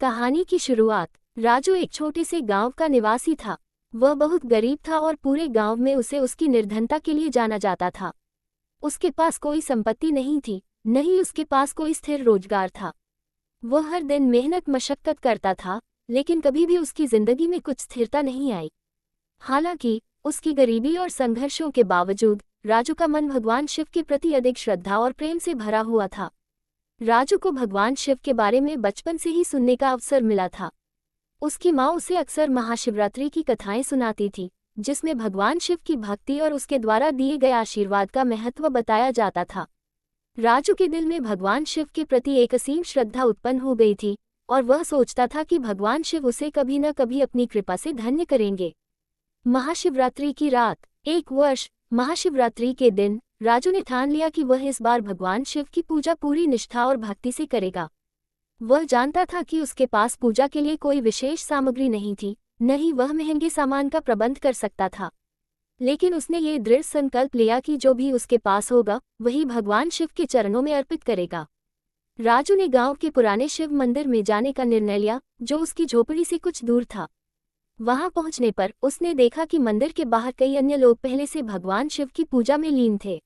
कहानी की शुरुआत। राजू एक छोटे से गांव का निवासी था। वह बहुत गरीब था और पूरे गांव में उसे उसकी निर्धनता के लिए जाना जाता था। उसके पास कोई संपत्ति नहीं थी, न ही उसके पास कोई स्थिर रोजगार था। वह हर दिन मेहनत मशक्कत करता था, लेकिन कभी भी उसकी जिंदगी में कुछ स्थिरता नहीं आई। हालांकि उसकी गरीबी और संघर्षों के बावजूद राजू का मन भगवान शिव के प्रति अधिक श्रद्धा और प्रेम से भरा हुआ था। राजू को भगवान शिव के बारे में बचपन से ही सुनने का अवसर मिला था। उसकी माँ उसे अक्सर महाशिवरात्रि की कथाएं सुनाती थी, जिसमें भगवान शिव की भक्ति और उसके द्वारा दिए गए आशीर्वाद का महत्व बताया जाता था। राजू के दिल में भगवान शिव के प्रति एक असीम श्रद्धा उत्पन्न हो गई थी और वह सोचता था कि भगवान शिव उसे कभी न कभी अपनी कृपा से धन्य करेंगे। महाशिवरात्रि की रात। एक वर्ष महाशिवरात्रि के दिन राजू ने ठान लिया कि वह इस बार भगवान शिव की पूजा पूरी निष्ठा और भक्ति से करेगा। वह जानता था कि उसके पास पूजा के लिए कोई विशेष सामग्री नहीं थी, न ही वह महंगे सामान का प्रबंध कर सकता था। लेकिन उसने ये दृढ़ संकल्प लिया कि जो भी उसके पास होगा वही भगवान शिव के चरणों में अर्पित करेगा। राजू ने गांव के पुराने शिव मंदिर में जाने का निर्णय लिया, जो उसकी झोपड़ी से कुछ दूर था। वहां पहुंचने पर उसने देखा कि मंदिर के बाहर कई अन्य लोग पहले से भगवान शिव की पूजा में लीन थे।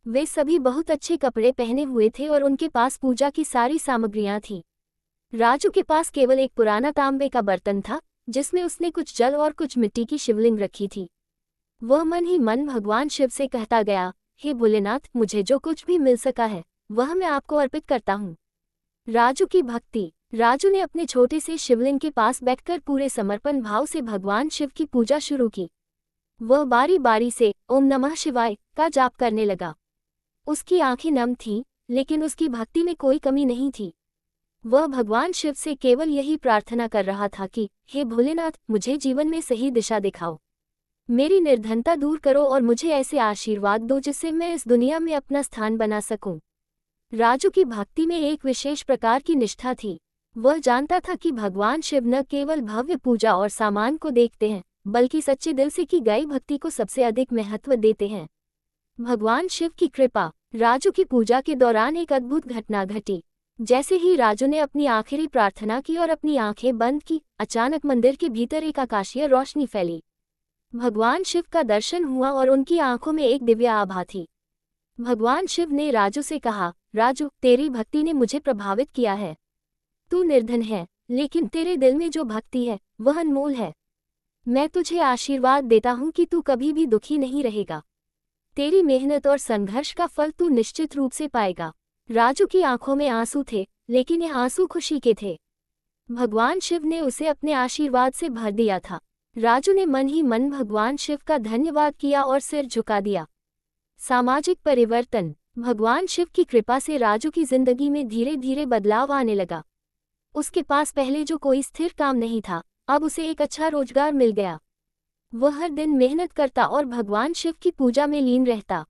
वे सभी बहुत अच्छे कपड़े पहने हुए थे और उनके पास पूजा की सारी सामग्रियां थीं। राजू के पास केवल एक पुराना तांबे का बर्तन था, जिसमें उसने कुछ जल और कुछ मिट्टी की शिवलिंग रखी थी। वह मन ही मन भगवान शिव से कहता गया, हे भोलेनाथ, मुझे जो कुछ भी मिल सका है वह मैं आपको अर्पित करता हूँ। राजू की भक्ति। राजू ने अपने छोटे से शिवलिंग के पास बैठकर पूरे समर्पण भाव से भगवान शिव की पूजा शुरू की। वह बारी बारी से ओम नमः शिवाय का जाप करने लगा। उसकी आंखें नम थीं, लेकिन उसकी भक्ति में कोई कमी नहीं थी। वह भगवान शिव से केवल यही प्रार्थना कर रहा था कि हे भोलेनाथ, मुझे जीवन में सही दिशा दिखाओ, मेरी निर्धनता दूर करो और मुझे ऐसे आशीर्वाद दो जिससे मैं इस दुनिया में अपना स्थान बना सकूं। राजू की भक्ति में एक विशेष प्रकार की निष्ठा थी। वह जानता था कि भगवान शिव न केवल भव्य पूजा और सामान को देखते हैं, बल्कि सच्चे दिल से की गई भक्ति को सबसे अधिक महत्व देते हैं। भगवान शिव की कृपा। राजू की पूजा के दौरान एक अद्भुत घटना घटी। जैसे ही राजू ने अपनी आखिरी प्रार्थना की और अपनी आंखें बंद की, अचानक मंदिर के भीतर एक आकाशीय रोशनी फैली। भगवान शिव का दर्शन हुआ और उनकी आंखों में एक दिव्य आभा थी। भगवान शिव ने राजू से कहा, राजू, तेरी भक्ति ने मुझे प्रभावित किया है। तू निर्धन है, लेकिन तेरे दिल में जो भक्ति है वह अनमोल है। मैं तुझे आशीर्वाद देता हूँ कि तू कभी भी दुखी नहीं रहेगा। तेरी मेहनत और संघर्ष का फल तू निश्चित रूप से पाएगा। राजू की आंखों में आंसू थे, लेकिन ये आंसू खुशी के थे। भगवान शिव ने उसे अपने आशीर्वाद से भर दिया था। राजू ने मन ही मन भगवान शिव का धन्यवाद किया और सिर झुका दिया। सामाजिक परिवर्तन। भगवान शिव की कृपा से राजू की जिंदगी में धीरे धीरे बदलाव आने लगा। उसके पास पहले जो कोई स्थिर काम नहीं था, अब उसे एक अच्छा रोजगार मिल गया। वह हर दिन मेहनत करता और भगवान शिव की पूजा में लीन रहता।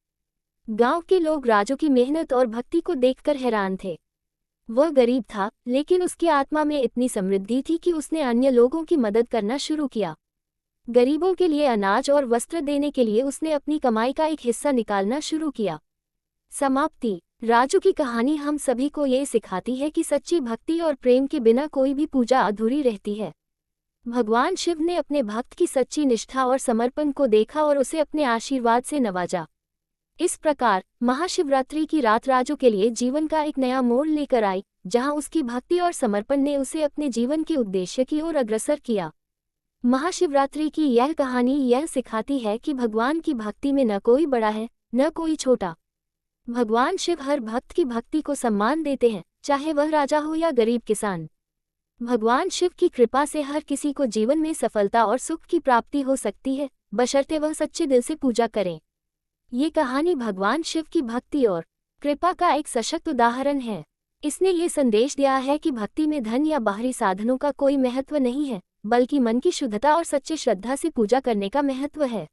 गांव के लोग राजू की मेहनत और भक्ति को देखकर हैरान थे। वह गरीब था, लेकिन उसकी आत्मा में इतनी समृद्धि थी कि उसने अन्य लोगों की मदद करना शुरू किया। गरीबों के लिए अनाज और वस्त्र देने के लिए उसने अपनी कमाई का एक हिस्सा निकालना शुरू किया। समाप्ति। राजू की कहानी हम सभी को ये सिखाती है कि सच्ची भक्ति और प्रेम के बिना कोई भी पूजा अधूरी रहती है। भगवान शिव ने अपने भक्त की सच्ची निष्ठा और समर्पण को देखा और उसे अपने आशीर्वाद से नवाजा। इस प्रकार महाशिवरात्रि की रात राजू के लिए जीवन का एक नया मोड़ लेकर आई, जहां उसकी भक्ति और समर्पण ने उसे अपने जीवन के उद्देश्य की ओर अग्रसर किया। महाशिवरात्रि की यह कहानी यह सिखाती है कि भगवान की भक्ति में न कोई बड़ा है, न कोई छोटा। भगवान शिव हर भक्त की भक्ति को सम्मान देते हैं, चाहे वह राजा हो या गरीब किसान। भगवान शिव की कृपा से हर किसी को जीवन में सफलता और सुख की प्राप्ति हो सकती है, बशर्ते वह सच्चे दिल से पूजा करें। ये कहानी भगवान शिव की भक्ति और कृपा का एक सशक्त उदाहरण है। इसने ये संदेश दिया है कि भक्ति में धन या बाहरी साधनों का कोई महत्व नहीं है, बल्कि मन की शुद्धता और सच्ची श्रद्धा से पूजा करने का महत्व है।